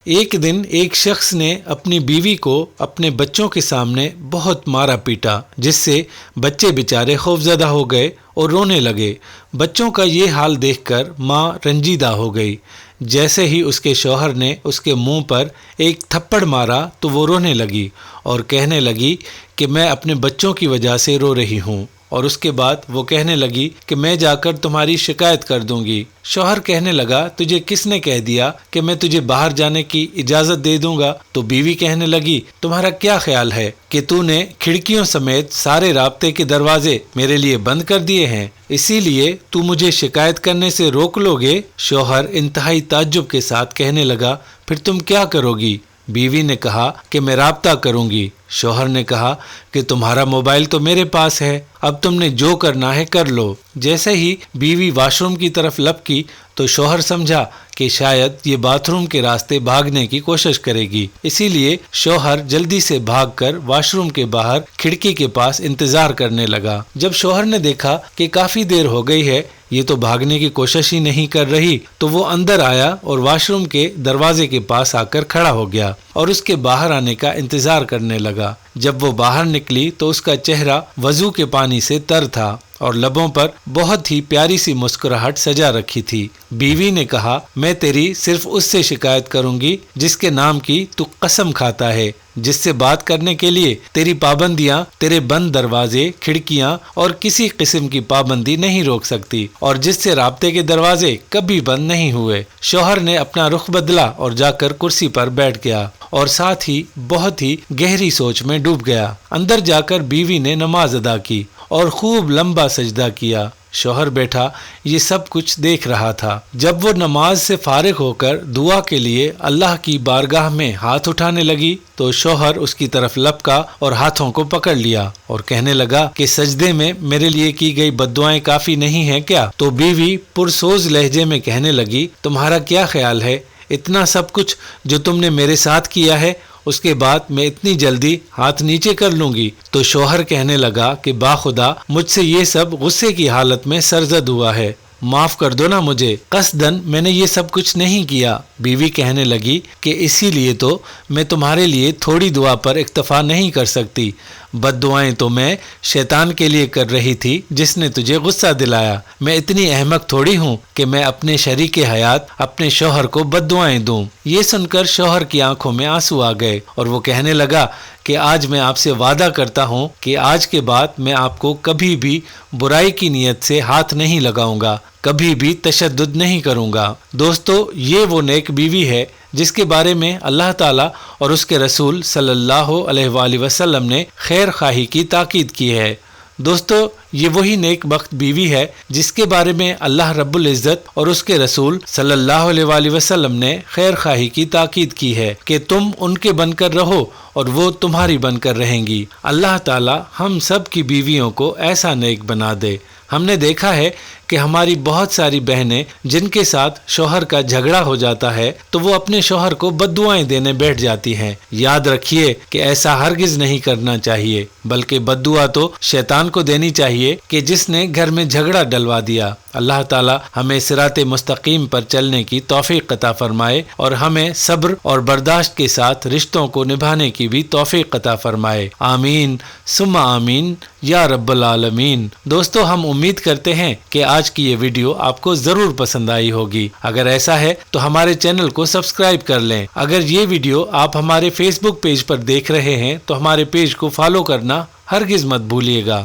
ایک دن ایک شخص نے اپنی بیوی کو اپنے بچوں کے سامنے بہت مارا پیٹا، جس سے بچے بیچارے خوفزدہ ہو گئے اور رونے لگے۔ بچوں کا یہ حال دیکھ کر ماں رنجیدہ ہو گئی۔ جیسے ہی اس کے شوہر نے اس کے منہ پر ایک تھپڑ مارا تو وہ رونے لگی اور کہنے لگی کہ میں اپنے بچوں کی وجہ سے رو رہی ہوں، اور اس کے بعد وہ کہنے لگی کہ میں جا کر تمہاری شکایت کر دوں گی۔ شوہر کہنے لگا تجھے کس نے کہہ دیا کہ میں تجھے باہر جانے کی اجازت دے دوں گا؟ تو بیوی کہنے لگی تمہارا کیا خیال ہے کہ تو نے کھڑکیوں سمیت سارے رابطے کے دروازے میرے لیے بند کر دیے ہیں، اسی لیے تو مجھے شکایت کرنے سے روک لو گے؟ شوہر انتہائی تعجب کے ساتھ کہنے لگا پھر تم کیا کرو گی؟ بیوی نے کہا کہ میں رابطہ کروں گی۔ شوہر نے کہا کہ تمہارا موبائل تو میرے پاس ہے، اب تم نے جو کرنا ہے کر لو۔ جیسے ہی بیوی واش روم کی طرف لپکی تو شوہر سمجھا کہ شاید یہ باتھ روم کے راستے بھاگنے کی کوشش کرے گی، اسی لیے شوہر جلدی سے بھاگ کر واش روم کے باہر کھڑکی کے پاس انتظار کرنے لگا۔ جب شوہر نے دیکھا کہ کافی دیر ہو گئی ہے، یہ تو بھاگنے کی کوشش ہی نہیں کر رہی، تو وہ اندر آیا اور واش روم کے دروازے کے پاس آ کر کھڑا ہو گیا اور اس کے باہر آنے کا انتظار کرنے لگا۔ جب وہ باہر نکلی تو اس کا چہرہ وضو کے پانی سے تر تھا اور لبوں پر بہت ہی پیاری سی مسکراہٹ سجا رکھی تھی۔ بیوی نے کہا میں تیری صرف اس سے شکایت کروں گی جس کے نام کی تو قسم کھاتا ہے، جس سے بات کرنے کے لیے تیری پابندیاں تیرے بند دروازے، کھڑکیاں اور کسی قسم کی پابندی نہیں روک سکتی، اور جس سے رابطے کے دروازے کبھی بند نہیں ہوئے۔ شوہر نے اپنا رخ بدلا اور جا کر کرسی پر بیٹھ گیا اور ساتھ ہی بہت ہی گہری سوچ میں ڈوب گیا۔ اندر جا کر بیوی نے نماز ادا کی اور خوب لمبا سجدہ کیا۔ شوہر بیٹھا یہ سب کچھ دیکھ رہا تھا۔ جب وہ نماز سے فارغ ہو کر دعا کے لیے اللہ کی بارگاہ میں ہاتھ اٹھانے لگی تو شوہر اس کی طرف لپکا اور ہاتھوں کو پکڑ لیا اور کہنے لگا کہ سجدے میں میرے لیے کی گئی بددعائیں کافی نہیں ہیں کیا؟ تو بیوی پرسوز لہجے میں کہنے لگی تمہارا کیا خیال ہے اتنا سب کچھ جو تم نے میرے ساتھ کیا ہے، اس کے بعد میں اتنی جلدی ہاتھ نیچے کر لوں گی؟ تو شوہر کہنے لگا کہ باخدا مجھ سے یہ سب غصے کی حالت میں سرزد ہوا ہے، معاف کر دو نا مجھے، قصدن میں نے یہ سب کچھ نہیں کیا۔ بیوی کہنے لگی کہ اسی لیے تو میں تمہارے لیے تھوڑی دعا پر اکتفا نہیں کر سکتی، بد دعائیں تو میں شیطان کے لیے کر رہی تھی جس نے تجھے غصہ دلایا۔ میں اتنی احمق تھوڑی ہوں کہ میں اپنے شریک حیات اپنے شوہر کو بد دعائیں دوں۔ یہ سن کر شوہر کی آنکھوں میں آنسو آ گئے اور وہ کہنے لگا کہ آج میں آپ سے وعدہ کرتا ہوں کہ آج کے بعد میں آپ کو کبھی بھی برائی کی نیت سے ہاتھ نہیں لگاؤں گا، کبھی بھی تشدد نہیں کروں گا۔ دوستو، یہ وہ نیک بیوی ہے جس کے بارے میں اللہ تعالیٰ اور اس کے رسول صلی اللہ علیہ وآلہ وسلم نے خیر خواہی کی تاکید کی ہے۔ دوستو، یہ وہی نیک بخت بیوی ہے جس کے بارے میں اللہ رب العزت اور اس کے رسول صلی اللہ علیہ وآلہ وسلم نے خیر خواہی کی تاکید کی ہے کہ تم ان کے بن کر رہو اور وہ تمہاری بن کر رہیں گی۔ اللہ تعالیٰ ہم سب کی بیویوں کو ایسا نیک بنا دے۔ ہم نے دیکھا ہے کہ ہماری بہت ساری بہنیں جن کے ساتھ شوہر کا جھگڑا ہو جاتا ہے تو وہ اپنے شوہر کو بد دعائیں دینے بیٹھ جاتی ہیں۔ یاد رکھیے کہ ایسا ہرگز نہیں کرنا چاہیے، بلکہ بد دعا تو شیطان کو دینی چاہیے کہ جس نے گھر میں جھگڑا ڈلوا دیا۔ اللہ تعالی ہمیں صراط مستقیم پر چلنے کی توفیق عطا فرمائے اور ہمیں صبر اور برداشت کے ساتھ رشتوں کو نبھانے کی بھی توفیق عطا فرمائے۔ آمین ثم آمین یا رب العالمین۔ دوستو، ہم امید کرتے ہیں کہ آج کی یہ ویڈیو آپ کو ضرور پسند آئی ہوگی۔ اگر ایسا ہے تو ہمارے چینل کو سبسکرائب کر لیں۔ اگر یہ ویڈیو آپ ہمارے فیس بک پیج پر دیکھ رہے ہیں تو ہمارے پیج کو فالو کرنا ہرگز مت بھولیے گا۔